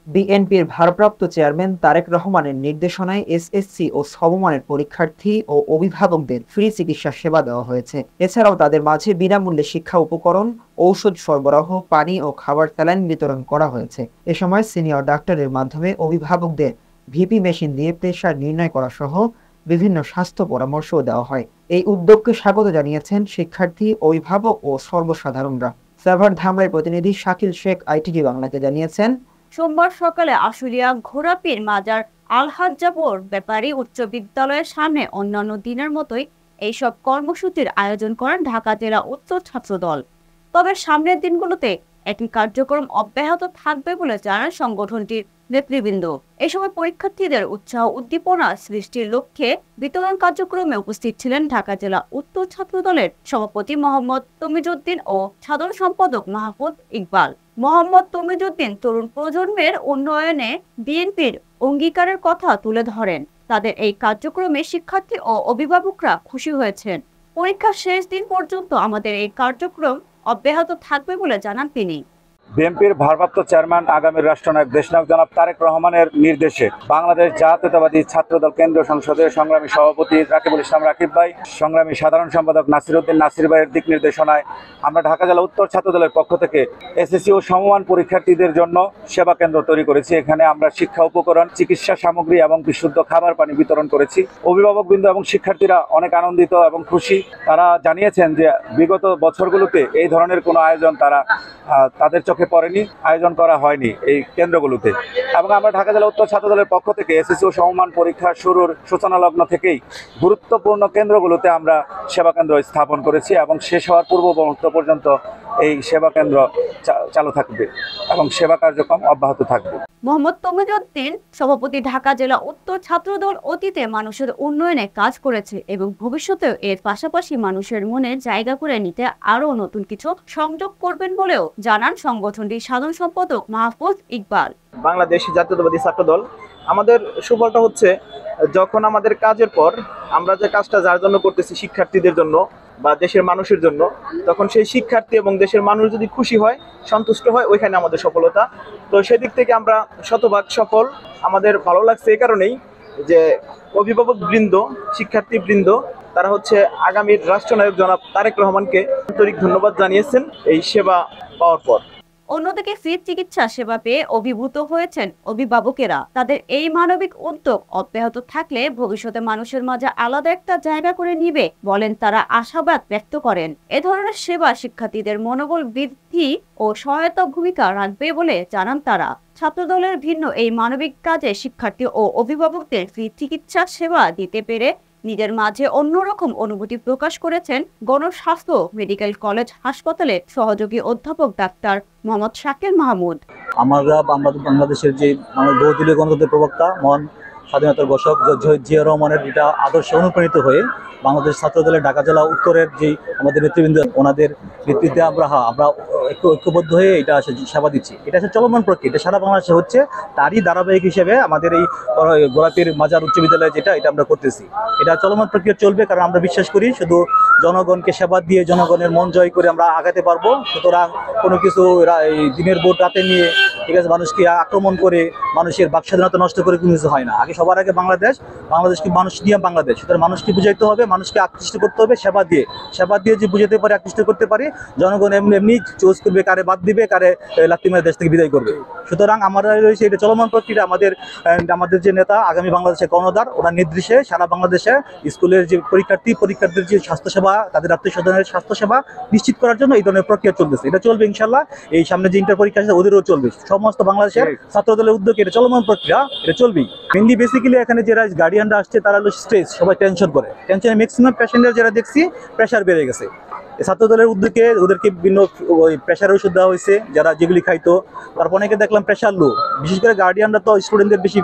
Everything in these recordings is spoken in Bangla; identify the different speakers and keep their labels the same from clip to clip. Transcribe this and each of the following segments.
Speaker 1: বিএনপির ভারপ্রাপ্ত চেয়ারম্যান তারেক রহমানের নির্দেশনায় এসএসসি ও সমমানের পরীক্ষার্থী ও অভিভাবকদের ফ্রি চিকিৎসা সেবা দেওয়া হয়েছে। এছাড়াও তাদের মাঝে বিনামূল্যে শিক্ষা উপকরণ, ঔষধ সরবরাহ, পানি ও খাবার স্যালাইন বিতরণ করা হয়েছে। এ সময় সিনিয়র ডাক্তারের মাধ্যমে অভিভাবকদের ভিপি মেশিন দিয়ে প্রেসার নির্ণয় করা সহ বিভিন্ন স্বাস্থ্য পরামর্শও দেওয়া হয়। এই উদ্যোগকে স্বাগত জানিয়েছেন শিক্ষার্থী, অভিভাবক ও সর্বসাধারণরা। সাভার ধামরাই প্রতিনিধি শাকিল শেখ আইটিভি বাংলাকে জানিয়েছেন,
Speaker 2: সোমবার সকালে আশুলিয়া ঘোড়াপীর মাজার আলহাজ্জাবর ব্যাপারী উচ্চ বিদ্যালয়ের সামনে অন্যান্য দিনের মতোই এইসব কর্মসূচির আয়োজন করেন ঢাকা জেলা উত্তর ছাত্রদল। তবে সামনের দিনগুলোতে একই কার্যক্রম অব্যাহত থাকবে বলে জানান সংগঠনটির নেতৃবৃন্দ। এই সময় পরীক্ষার্থীদের উৎসাহ উদ্দীপনা সৃষ্টির লক্ষ্যে বিতরণ কার্যক্রমে উপস্থিত ছিলেন ঢাকা জেলা উত্তর ছাত্রদলের সভাপতি মোহাম্মদ তমিজউদ্দিন ও সাধারণ সম্পাদক মাহফুজ ইকবাল। মোহাম্মদ তমিজউদ্দিন তরুণ প্রজন্মের উন্নয়নে বিএনপির অঙ্গীকারের কথা তুলে ধরেন। তাদের এই কার্যক্রমে শিক্ষার্থী ও অভিভাবকরা খুশি হয়েছেন। পরীক্ষার শেষ দিন পর্যন্ত আমাদের এই কার্যক্রম অব্যাহত থাকবে বলে জানান তিনি।
Speaker 3: বিএনপির ভারপ্রাপ্ত চেয়ারম্যান আগামীর রাষ্ট্রনায়ক দেশনায়ক জনাব তারেক রহমানের নির্দেশে বাংলাদেশ জাতীয়তাবাদী ছাত্রদল কেন্দ্রীয় সংসদের সংগ্রামী সভাপতি রাকিবুল ইসলাম রাকিব ভাই, সংগ্রামী সাধারণ সম্পাদক নাসিরউদ্দিন নাসির ভাইয়ের দিক নির্দেশনায় আমরা ঢাকা জেলা উত্তর ছাত্রদলের পক্ষ থেকে এসএসসি ও সমমান পরীক্ষার্থীদের জন্য সেবা কেন্দ্র তৈরি করেছি। এখানে আমরা শিক্ষা উপকরণ, চিকিৎসা সামগ্রী এবং বিশুদ্ধ খাবার পানি বিতরণ করেছি। অভিভাবকবৃন্দ এবং শিক্ষার্থীরা অনেক আনন্দিত এবং খুশি। তারা জানিয়েছেন যে বিগত বছরগুলোতে এই ধরনের কোনো আয়োজন তাদের চোখে পড়েনি, আয়োজন করা হয়নি এই কেন্দ্রগুলোতে। এবং আমরা ঢাকা জেলা উত্তর ছাত্রদলের পক্ষ থেকে এসএসসি ও সমমান পরীক্ষা শুরুর সূচনা লগ্ন থেকেই গুরুত্বপূর্ণ কেন্দ্রগুলোতে আমরা সেবা কেন্দ্র স্থাপন করেছি এবং শেষ হওয়ার পূর্ব মুহূর্ত পর্যন্ত এই সেবা কেন্দ্র চালু থাকবে এবং সেবা কার্যক্রম অব্যাহত থাকবে।
Speaker 2: মোহাম্মদ তমিজউদ্দিন সভাপতি, ঢাকা জেলা উত্তর ছাত্রদল অতীতে মানুষের উন্নয়নে কাজ করেছে এবং ভবিষ্যতেও এর পাশাপাশি মানুষের মনে জায়গা করে নিতে আরও নতুন কিছু সংযোগ করবেন বলেও জানান সংগঠনটির সাধারণ সম্পাদক মাহফুজ ইকবাল।
Speaker 4: বাংলাদেশ জাতীয়তাবাদী ছাত্রদল আমাদের সুফলটা হচ্ছে, যখন আমাদের কাজের পর আমরা যে কাজটা যার জন্য করতেছি, শিক্ষার্থীদের জন্য বা দেশের মানুষের জন্য, তখন সেই শিক্ষার্থী এবং দেশের মানুষ যদি খুশি হয়, সন্তুষ্ট হয়, ওইখানে আমাদের সফলতা। তো সেদিক থেকে আমরা শতভাগ সফল। আমাদের ভালো লাগছে এই কারণেই যে অভিভাবক বৃন্দ, শিক্ষার্থী বৃন্দ তারা হচ্ছে আগামীর রাষ্ট্রনায়ক জনাব তারেক রহমানকে আন্তরিক ধন্যবাদ জানিয়েছেন এই সেবা পাওয়ার পর।
Speaker 2: অন্যদিকে ফ্রি চিকিৎসা সেবা পেয়ে অভিভূত হয়েছেন অভিভাবকেরা। তাদের এই মানবিক উদ্যোগ অব্যাহত থাকলে ভবিষ্যতে মানুষের মাঝে আলাদা একটা জায়গা করে নিবে বলেন তারা, আশাবাদ ব্যক্ত করেন। এ ধরনের সেবা শিক্ষার্থীদের মনোবল বৃদ্ধি ও সহায়তা ভূমিকা রাখবে বলে জানান তারা। ছাত্রদলের ভিন্ন এই মানবিক কাজে শিক্ষার্থী ও অভিভাবকদের ফ্রি চিকিৎসা সেবা দিতে পেরে নিজের মাঝে অন্যরকম অনুভূতি প্রকাশ করেছেন গণস্বাস্থ্য মেডিকেল কলেজ হাসপাতালের সহযোগী অধ্যাপক ডাক্তার মোহাম্মদ শাকিল মাহমুদ।
Speaker 5: আমরা বাংলাদেশের যে বহুদলীয় গণতন্ত্রের প্রবক্তা, মহান স্বাধীনতার ঘোষক জিয়া রহমানের যেটা আদর্শে অনুপ্রাণিত হয়ে বাংলাদেশ ছাত্রদলের ঢাকা জেলা উত্তরের যে আমাদের নেতৃবৃন্দ, ওনাদের নেতৃত্বে আমরা ঐক্যবদ্ধ হয়ে এটা সেবা দিচ্ছি। এটা হচ্ছে চলমান প্রক্রিয়া, এটা সারা বাংলাদেশে হচ্ছে। তারই ধারাবাহিক হিসেবে আমাদের এই গোড়াপীর মাজার উচ্চ বিদ্যালয় এটা আমরা করতেছি। এটা চলমান প্রক্রিয়া চলবে, কারণ আমরা বিশ্বাস করি শুধু জনগণকে সেবা দিয়ে জনগণের মন জয় করে আমরা আগাতে পারবো। সুতরাং কোনো কিছু দিনের ভোট রাতে নিয়ে, ঠিক আছে, মানুষকে আক্রমণ করে মানুষের বাকস্বাধীনতা নষ্ট করে কোনো কিছু হয় না। সবার আগে বাংলাদেশকে মানুষ নিয়ে বাংলাদেশ। সুতরাং মানুষকে বুঝাইতে হবে, মানুষকে আকৃষ্ট করতে হবে সেবা দিয়ে যে বুঝাতে পারে, আকৃষ্ট করতে পারে, জনগণ এমনি চুজ করবে কারে বাদ দিবে, কারে লাথি মেরে দেশ থেকে বিদায় করবে। সুতরাং আমরা রয়েছে এটা চলমান প্রক্রিয়া। আমাদের যে নেতা আগামী বাংলাদেশের কর্ণধার, ওনার নির্দেশে সারা বাংলাদেশে স্কুলের যে পরীক্ষার্থীদের যে স্বাস্থ্যসেবা, তাদের আত্মীয় স্বজনের স্বাস্থ্যসেবা নিশ্চিত করার জন্য এই ধরনের প্রক্রিয়া চলতেছে। এটা চলবে ইনশাল্লাহ। এই সামনে যে ইন্টার পরীক্ষা আছে ওদেরও চলবে। সমস্ত বাংলাদেশের ছাত্রদলের উদ্যোগে এটা চলমান প্রক্রিয়া, এটা চলবেই। মেনলি বেসিক্যালি এখানে যারা গার্ডিয়ানরা আসছে তারা হলো স্ট্রেস, সবাই টেনশন করে। টেনশনে ম্যাক্সিমাম পেশেন্টের যারা দেখছি প্রেশার বেড়ে গেছে। ছাত্রদলের উদ্যোগে ওদেরকে বিভিন্ন প্রেশার ওষুধ দেওয়া হয়েছে, যেগুলি খাইতো। তারপর অনেকে দেখলাম প্রেশার লো, বিশেষ করে গার্ডিয়ানরা তো স্টুডেন্টদের বেশি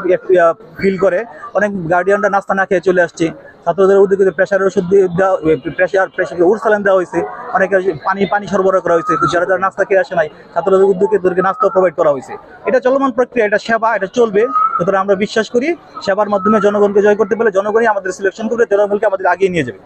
Speaker 5: ফিল করে, অনেক গার্ডিয়ানরা নাস্তা না খেয়ে চলে আসছে। ছাত্রদের উদ্যোগে প্রেশারের ওষুধ দেওয়া, প্রেশার উড়সালান দেওয়া হয়েছে, অনেকে পানি সরবরাহ করা হয়েছে। যারা নাস্তা খেয়ে আসে নাই, ছাত্রদের উদ্যোগে ওদেরকে নাস্তাও প্রোভাইড করা হয়েছে। এটা চলমান প্রক্রিয়া, এটা সেবা, এটা চলবে। সুতরাং আমরা বিশ্বাস করি সেবার মাধ্যমে জনগণকে জয় করতে পারলে জনগণই আমাদের সিলেকশন করবে, জনগণকে আমাদের আগিয়ে নিয়ে যাবে।